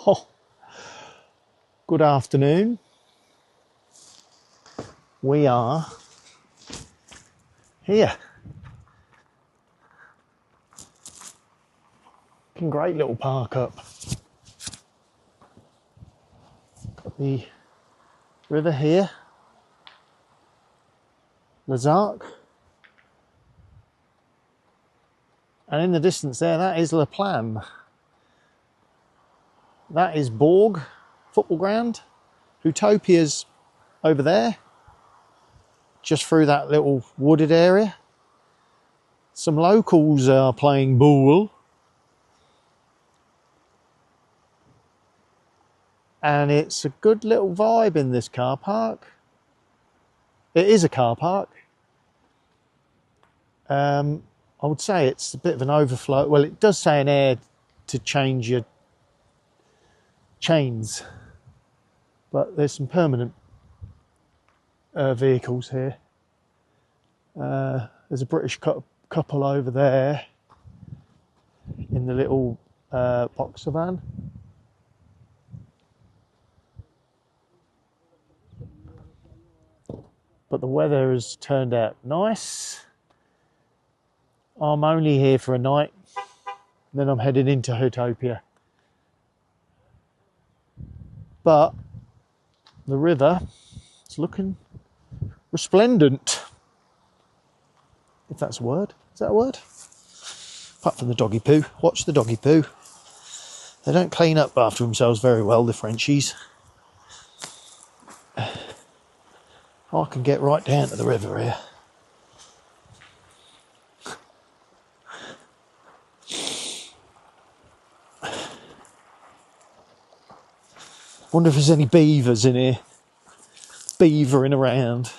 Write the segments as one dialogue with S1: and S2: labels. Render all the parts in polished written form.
S1: Oh, good afternoon. We are here. Great little park up. Got the river here, Les Arcs, and in the distance there, that is La Plagne. That is Bourg football ground. Hutopia's over there, just through that little wooded area. Some locals are playing ball. And it's a good little vibe in this car park. It is a car park. I would say it's a bit of an overflow. Well, it does say an air to change your chains, but there's some permanent vehicles here. There's a British couple over there in the little boxer van. But the weather has turned out nice. I'm only here for a night, then I'm heading into Huttopia. But the river is looking resplendent, if that's a word. Is that a word? Apart from the doggy poo. Watch the doggy poo. They don't clean up after themselves very well, the Frenchies. I can get right down to the river here. Wonder if there's any beavers in here, beavering around.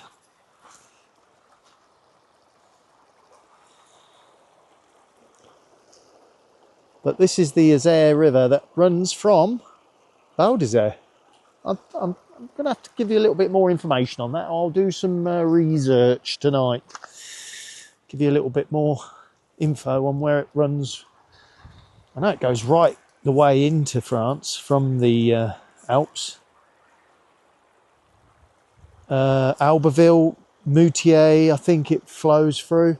S1: But this is the Aires River that runs from Val d'Isère. I'm going to have to give you a little bit more information on that. I'll do some research tonight. Give you a little bit more info on where it runs. I know it goes right the way into France from the Alps. Albertville, Moutier, I think it flows through.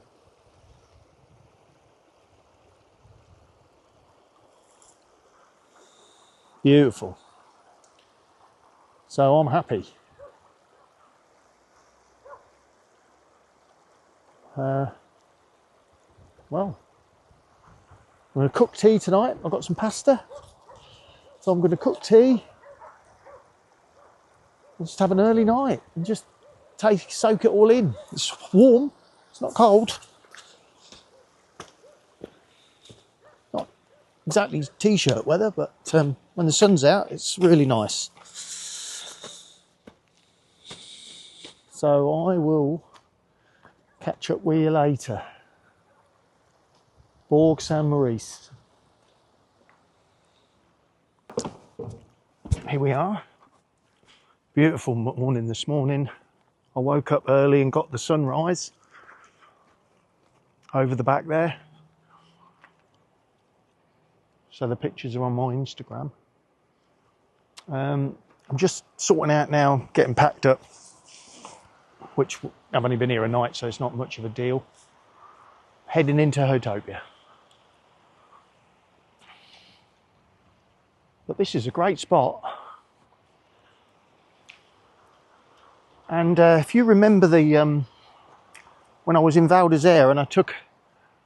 S1: Beautiful. So I'm happy. Well, I'm going to cook tea tonight. I've got some pasta. So I'm going to cook tea. And just have an early night and just soak it all in. It's warm, it's not cold. Not exactly t-shirt weather, but when the sun's out, it's really nice. So I will catch up with you later. Bourg Saint Maurice. Here we are. Beautiful morning this morning. I woke up early and got the sunrise over the back there. So the pictures are on my Instagram. I'm just sorting out now, getting packed up, which I've only been here a night, so it's not much of a deal. Heading into Huttopia. But this is a great spot. And if you remember when I was in Val d'Isère and I took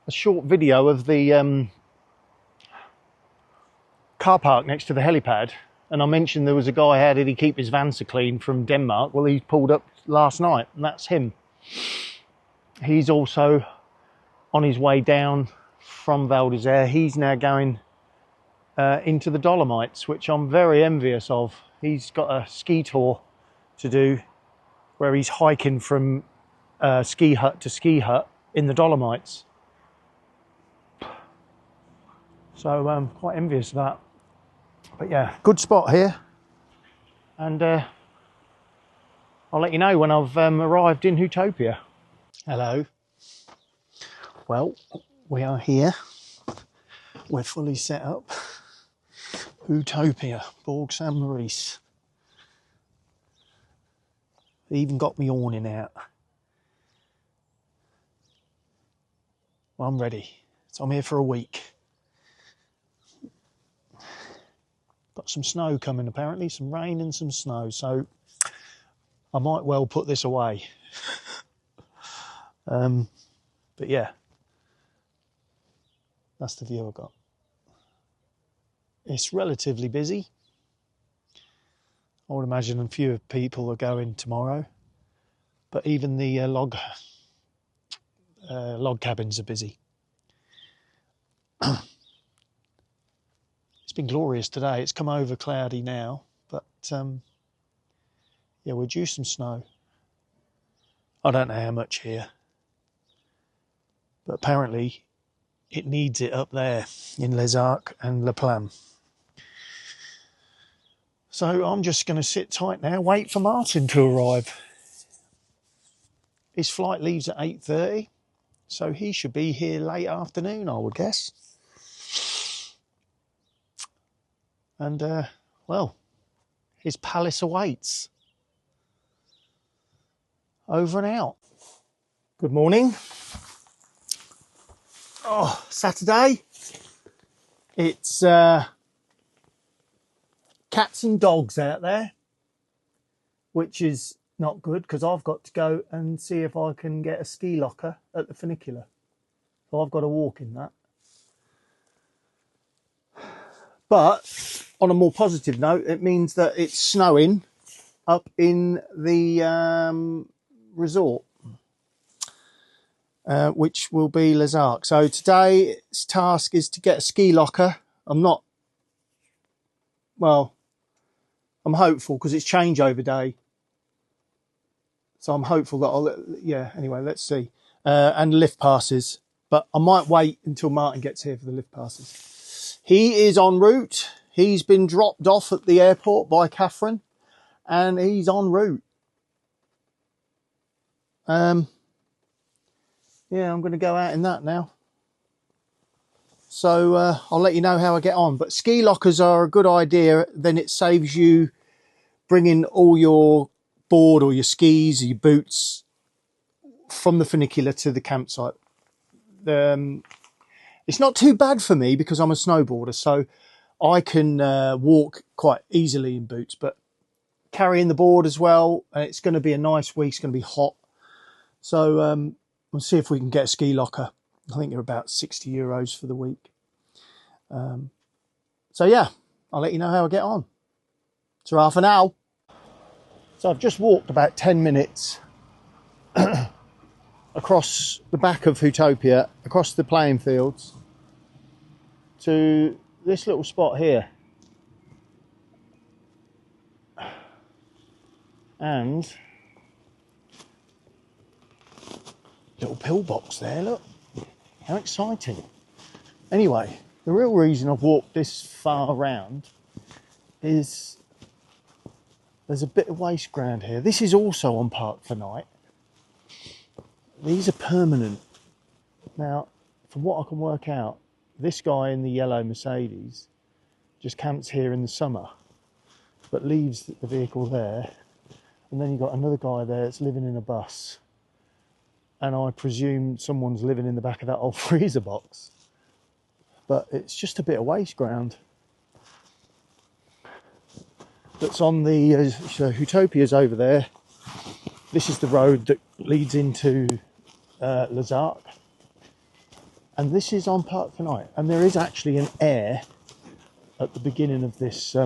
S1: a short video of the car park next to the helipad, and I mentioned there was a guy, how did he keep his van so clean, from Denmark? Well, he pulled up last night, and that's him. He's also on his way down from Val d'Isère. He's now going into the Dolomites, which I'm very envious of. He's got a ski tour to do where he's hiking from ski hut to ski hut in the Dolomites. So I'm quite envious of that. But yeah, good spot here. And I'll let you know when I've arrived in Huttopia. Hello. Well, we are here. We're fully set up. Huttopia, Bourg Saint Maurice. They even got me awning out. Well, I'm ready. So I'm here for a week. Got some snow coming apparently, some rain and some snow, so I might well put this away. But yeah, that's the view I got. It's relatively busy. I would imagine a few people are going tomorrow, but even the log cabins are busy. It's been glorious today. It's come over cloudy now, but yeah, we're due some snow. I don't know how much here, but apparently it needs it up there in Les Arcs and Le Plagne. So I'm just going to sit tight now, wait for Martin to arrive. His flight leaves at 8:30, so he should be here late afternoon, I would guess. And, well, his palace awaits. Over and out. Good morning. Oh, Saturday. It's cats and dogs out there, which is not good because I've got to go and see if I can get a ski locker at the Funiculaire. So I've got to walk in that. But on a more positive note, it means that it's snowing up in the resort, which will be Les Arcs. So today's task is to get a ski locker. I'm hopeful because it's changeover day. So I'm hopeful that anyway, let's see. And lift passes. But I might wait until Martin gets here for the lift passes. He is en route. He's been dropped off at the airport by Catherine and he's en route. Yeah, I'm going to go out in that now. So I'll let you know how I get on. But ski lockers are a good idea. Then it saves you bringing all your board or your skis or your boots from the Funiculaire to the campsite. It's not too bad for me because I'm a snowboarder, so I can walk quite easily in boots, but carrying the board as well, it's going to be a nice week. It's going to be hot. So we'll see if we can get a ski locker. I think they're about €60 for the week. So yeah, I'll let you know how I get on. It's half an hour. So I've just walked about 10 minutes across the back of Huttopia, across the playing fields to this little spot here. And little pillbox there, look. How exciting. Anyway, the real reason I've walked this far around is there's a bit of waste ground here. This is also on Park for Night. These are permanent. Now, from what I can work out, this guy in the yellow Mercedes just camps here in the summer, but leaves the vehicle there. And then you've got another guy there that's living in a bus. And I presume someone's living in the back of that old freezer box. But it's just a bit of waste ground that's on the Huttopia's over there. This is the road that leads into Les Arcs. And this is on Park for Night. And there is actually an air at the beginning of this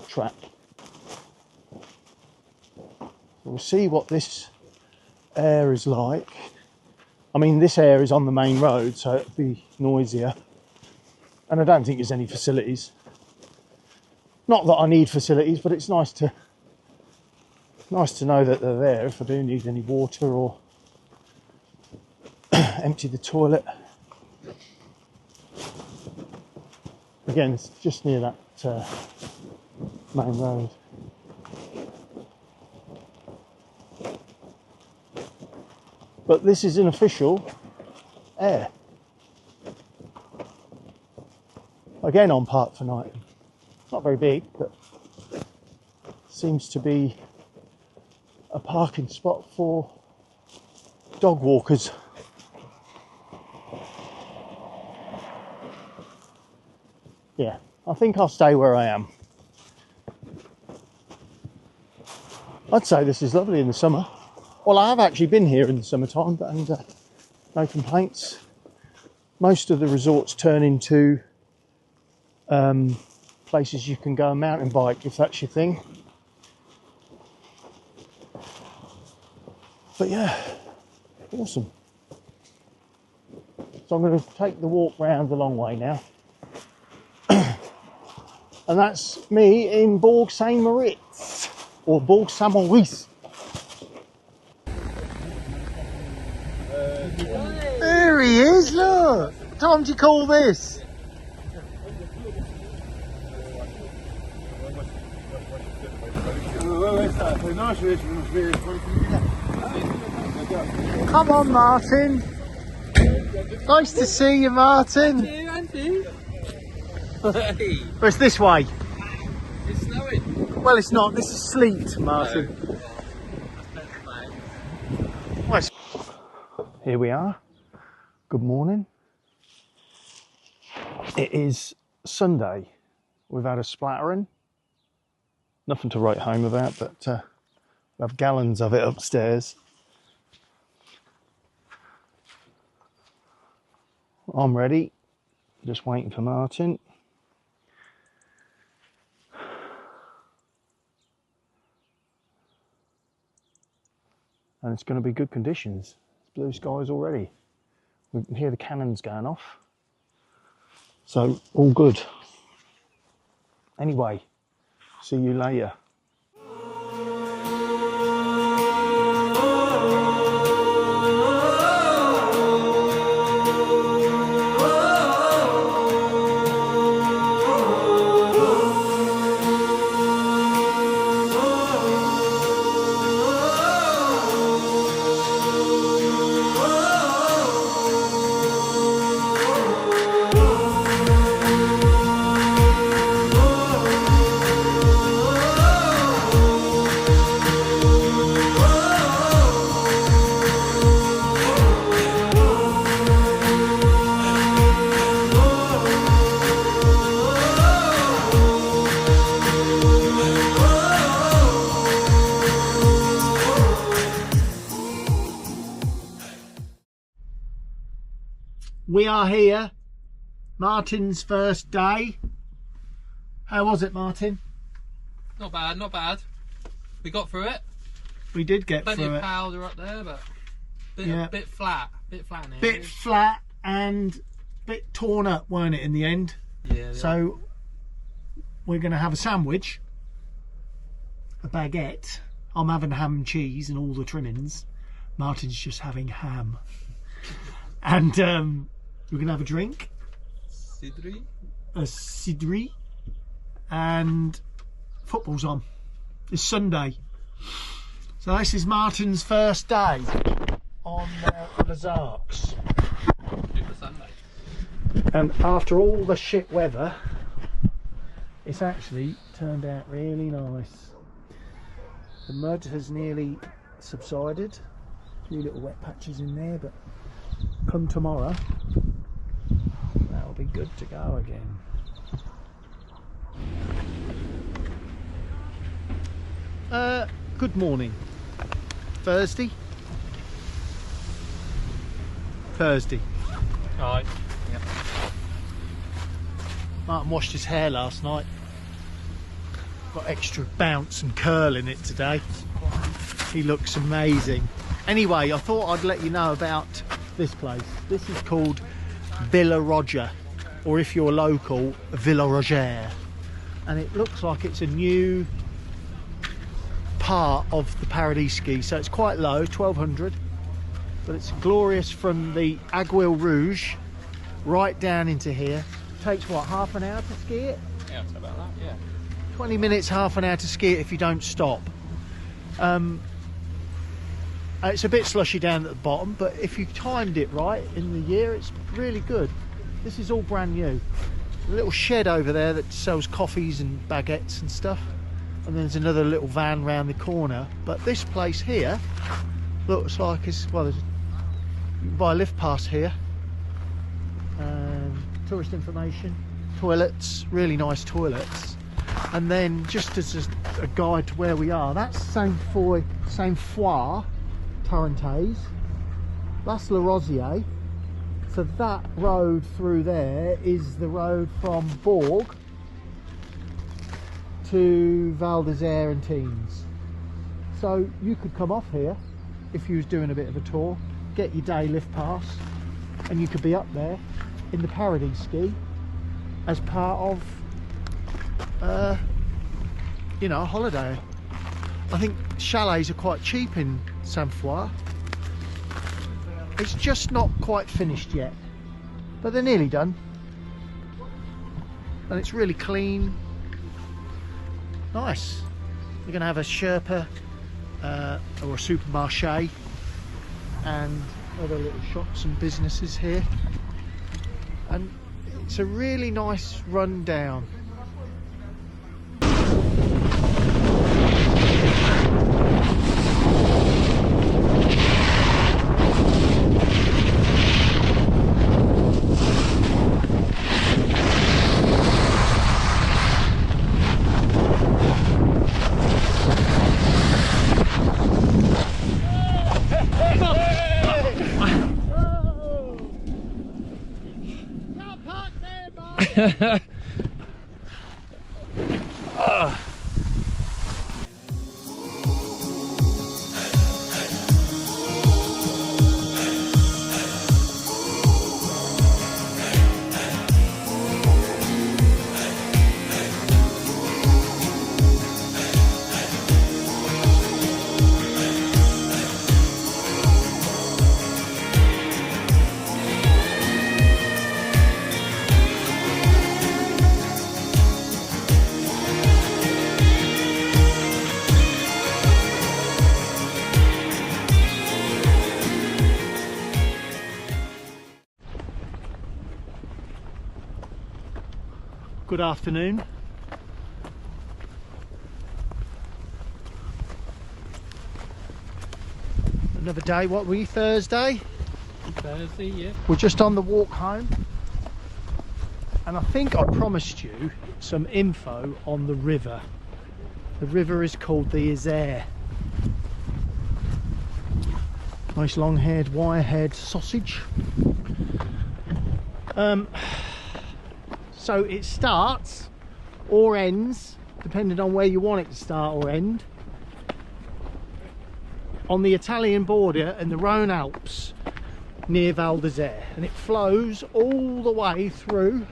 S1: track. We'll see what this air is like. I mean, this air is on the main road, so it'll be noisier. And I don't think there's any facilities. Not that I need facilities, but it's nice to know that they're there if I do need any water or empty the toilet. Again, it's just near that main road. But this is an official air. Again on Park for Night. not very big, but seems to be a parking spot for dog walkers. Yeah, I think I'll stay where I am. I'd say this is lovely in the summer. Well, I have actually been here in the summertime, but no complaints. Most of the resorts turn into places you can go and mountain bike if that's your thing. But yeah, awesome. So I'm going to take the walk round the long way now. And that's me in Bourg Saint Maurice, or Bourg Saint Maurice. There he is, look! What time do you call this? Come on, Martin. Nice to see you, Martin. Well, it's this way.
S2: It's snowing.
S1: Well, it's not. This is sleet, Martin. Well, here we are. Good morning. It is Sunday. We've had a splattering. Nothing to write home about, but we have gallons of it upstairs. I'm ready. Just waiting for Martin. And it's going to be good conditions. It's blue skies already. We can hear the cannons going off. So, all good. Anyway, see you later. We are here, Martin's first day. How was it, Martin?
S2: Not bad, not bad. We got through it.
S1: We did get
S2: Plenty
S1: through
S2: of
S1: it.
S2: powder up there, but bit flat in here.
S1: Bit flat and bit torn up, weren't it, in the end?
S2: Yeah.
S1: So we're going to have a sandwich, a baguette. I'm having ham and cheese and all the trimmings. Martin's just having ham. And we're going to have a drink. A cidre. And football's on. It's Sunday. So this is Martin's first day on the Zarks.
S2: Super Sunday.
S1: And after all the shit weather, it's actually turned out really nice. The mud has nearly subsided. A few little wet patches in there, but come tomorrow, that'll be good to go again. Good morning. Thursday.
S2: Alright. Yep.
S1: Martin washed his hair last night. Got extra bounce and curl in it today. He looks amazing. Anyway, I thought I'd let you know about this place. This is called Villaroger, or if you're local, Villaroger. And it looks like it's a new part of the Paradiski, so it's quite low, 1200, but it's glorious from the Aiguille Rouge right down into here. Takes what, half an hour to ski it?
S2: Yeah, it's about that, yeah.
S1: 20 minutes, half an hour to ski it if you don't stop. It's a bit slushy down at the bottom, but if you timed it right in the year, it's really good. This is all brand new. a little shed over there that sells coffees and baguettes and stuff, and there's another little van round the corner. But this place here looks like it's, well, you can buy a lift pass here. Tourist information, toilets, really nice toilets. And then just as a guide to where we are, that's Saint Foy Tarentaise, that's La Rosier. So that road through there is the road from Bourg to Val d'Isère and Teens. So you could come off here if you was doing a bit of a tour, get your day lift pass, and you could be up there in the Paradiski as part of you know, a holiday. I think chalets are quite cheap in Saint Foy. It's just not quite finished yet, but they're nearly done, and it's really clean, nice. You're going to have a Sherpa or a supermarché and other little shops and businesses here, and it's a really nice run down. Good afternoon. Another day, what were we, Thursday?
S2: Thursday, yeah.
S1: We're just on the walk home, and I think I promised you some info on the river. The river is called the Aires. Nice long-haired, wire-haired sausage. So it starts or ends, depending on where you want it to start or end, on the Italian border in the Rhone Alps near Val d'Isère, and it flows all the way through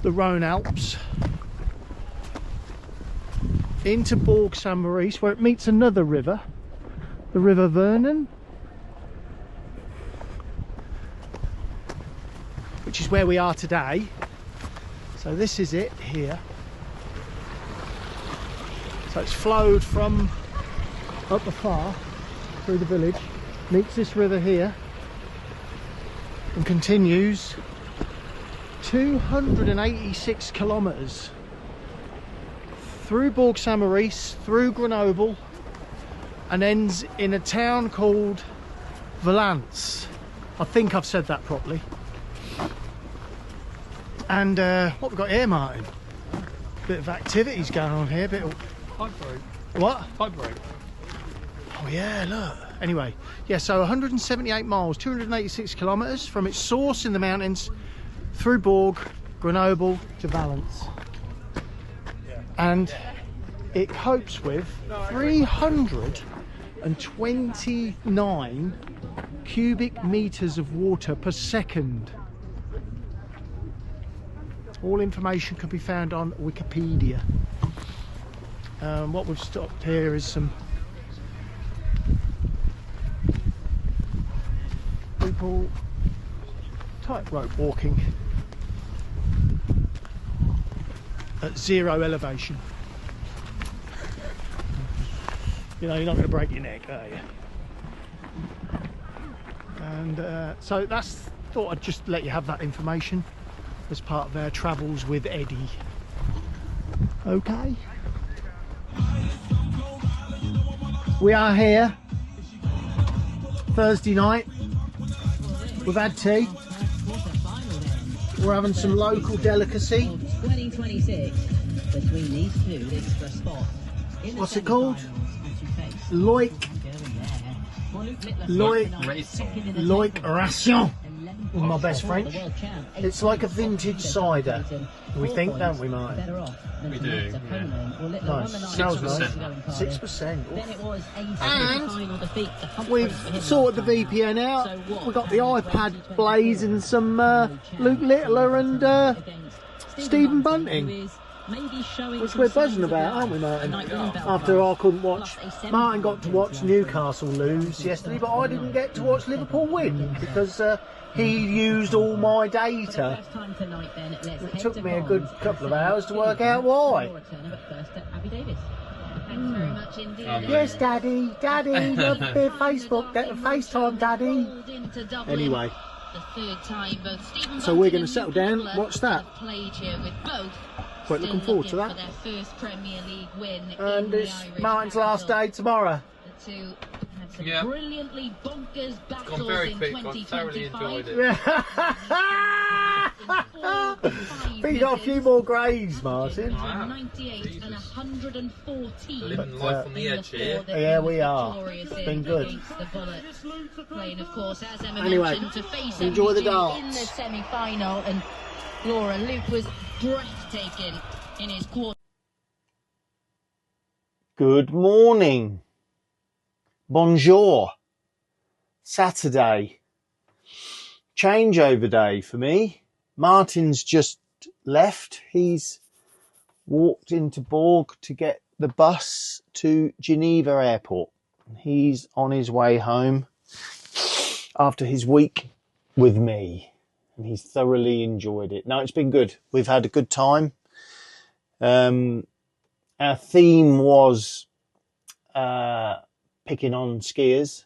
S1: the Rhone Alps into Bourg Saint Maurice, where it meets another river, the River Vernon, which is where we are today. So this is it here. So it's flowed from up the far through the village, meets this river here, and continues 286 kilometres through Bourg Saint Maurice, through Grenoble, and ends in a town called Valence. I think I've said that properly. And what we've got here, Martin? Bit of activities going on here. Bit of
S2: Pipe rope.
S1: what?
S2: Pipe rope.
S1: Oh yeah, look. Anyway, yeah. So 178 miles, 286 kilometres from its source in the mountains through Bourg, Grenoble to Valence, and it copes with 329 cubic meters of water per second. All information can be found on Wikipedia. What we've stopped here is some people tightrope walking at 0 elevation. You know, you're not going to break your neck, are you? And so that's, thought I'd just let you have that information. as part of our travels with Eddie. Okay. We are here Thursday night. We've had tea. We're having some local delicacy.
S3: 2026 between these two extra spots.
S1: What's it called? Loic Ration with my best French. It's like a vintage cider. We think, don't we, Martin?
S2: We do. Yeah.
S1: Nice. Smells nice. 6%. And we've sorted the VPN out. We've got the iPad blazing some Luke Littler and Stephen Bunting, which we're buzzing about, aren't we, Martin? After I couldn't watch, Martin got to watch Newcastle lose yesterday, but I didn't get to watch Liverpool win because he used all my data. It took me a good couple of hours to work out why. Yes, Daddy, Daddy, love the Facebook, FaceTime, Daddy. Anyway, so we're going to settle down, watch that. Quite looking forward to that. And it's Martin's last day tomorrow.
S2: Yeah.
S3: Brilliantly bonkers battles
S2: Gone very
S3: in
S2: quick. I thoroughly
S3: 2025.
S2: enjoyed it.
S1: But you got a few more grades, Martin.
S3: 98 and 114.
S2: Living life on the edge here.
S1: Yeah, we are. It's been good.
S3: Playing, of course, as Emma
S1: Anyway,
S3: mentioned, to face
S1: enjoy the
S3: MVG
S1: darts.
S3: in the semi-final, and Laura Luke was breathtaking in his quarter.
S1: Good morning. Bonjour. Saturday. Changeover day for me. Martin's just left. He's walked into Bourg to get the bus to Geneva Airport. He's on his way home after his week with me, and he's thoroughly enjoyed it. No, it's been good. We've had a good time. Our theme was picking on skiers,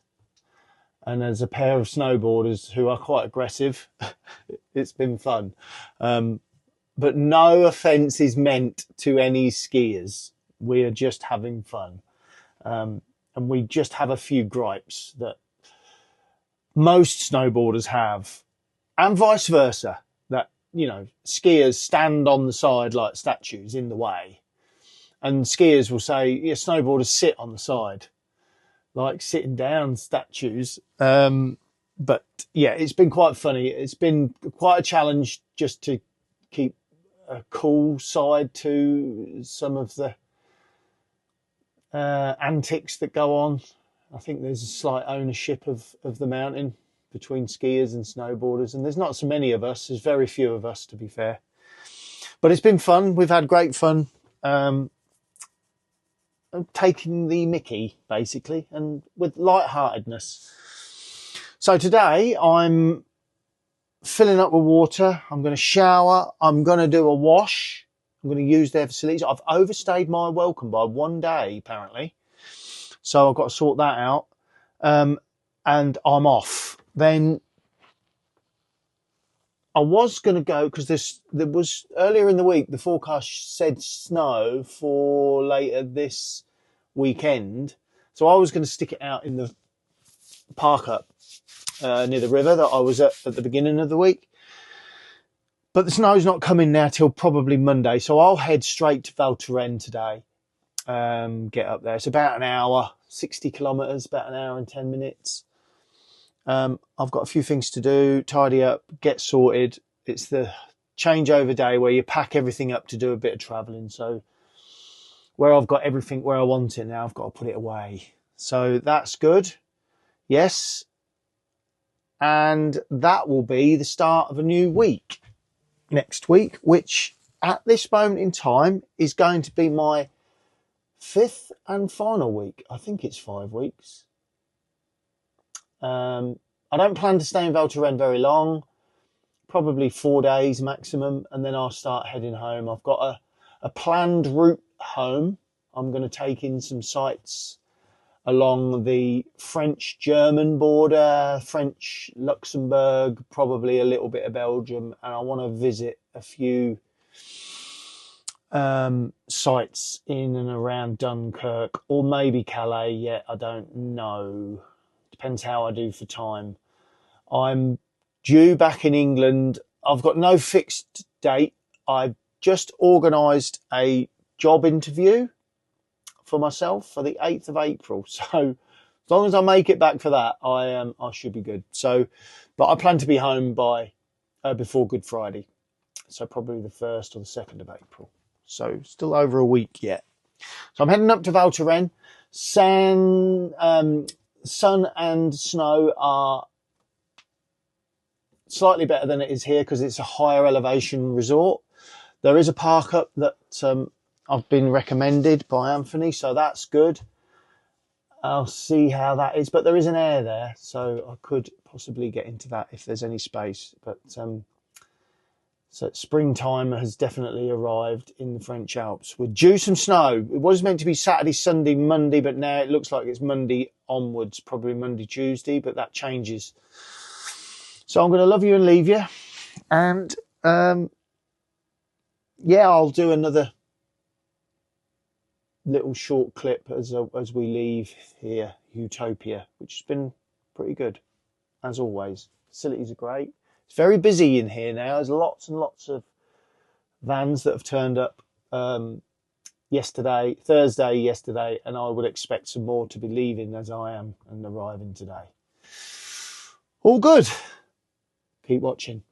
S1: and as a pair of snowboarders who are quite aggressive, it's been fun. But no offence is meant to any skiers. We are just having fun. And we just have a few gripes that most snowboarders have, and vice versa, that, you know, skiers stand on the side like statues in the way, and skiers will say, yeah, snowboarders sit on the side like sitting down statues. But yeah, it's been quite funny. It's been quite a challenge just to keep a cool side to some of the antics that go on. I think there's a slight ownership of the mountain between skiers and snowboarders, and there's not so many of us. There's very few of us, to be fair. But it's been fun. We've had great fun. Taking the mickey, basically, and with lightheartedness. So today I'm filling up with water. I'm going to shower. I'm going to do a wash. I'm going to use their facilities. I've overstayed my welcome by 1 day, apparently. So I've got to sort that out. And I'm off. Then I was going to go, because there was earlier in the week, the forecast said snow for later this weekend. So I was going to stick it out in the park up near the river that I was at the beginning of the week. But the snow's not coming now till probably Monday. So I'll head straight to Val Thorens today. Get up there. It's about an hour, 60 kilometres, about an hour and 10 minutes. I've got a few things to do, tidy up, get sorted. It's the changeover day where you pack everything up to do a bit of travelling. So where I've got everything where I want it now, I've got to put it away. So that's good. Yes. And that will be the start of a new week next week, which at this moment in time is going to be my 5th and final week. I think it's 5 weeks. I don't plan to stay in Val Thorens very long, probably 4 days maximum, and then I'll start heading home. I've got a planned route home. I'm going to take in some sights along the French-German border, French-Luxembourg, probably a little bit of Belgium, and I want to visit a few sites in and around Dunkirk, or maybe Calais yet, I don't know. Depends how I do for time. I'm due back in England. I've got no fixed date. I've just organised a job interview for myself for the 8th of April. So as long as I make it back for that, I should be good. So, but I plan to be home by before Good Friday. So probably the 1st or the 2nd of April. So still over a week yet. So I'm heading up to Val Thorens. Sun and snow are slightly better than it is here because it's a higher elevation resort. There is a park up that I've been recommended by Anthony, so that's good. I'll see how that is, but there is an air there, so I could possibly get into that if there's any space. But so springtime has definitely arrived in the French Alps. We're due some snow. It was meant to be Saturday, Sunday, Monday, but now it looks like it's Monday onwards, probably Monday, Tuesday, but that changes. So I'm going to love you and leave you. And yeah, I'll do another little short clip as we leave here, Huttopia, which has been pretty good, as always. Facilities are great. It's very busy in here now. There's lots and lots of vans that have turned up Thursday yesterday, and I would expect some more to be leaving as I am and arriving today. All good. Keep watching.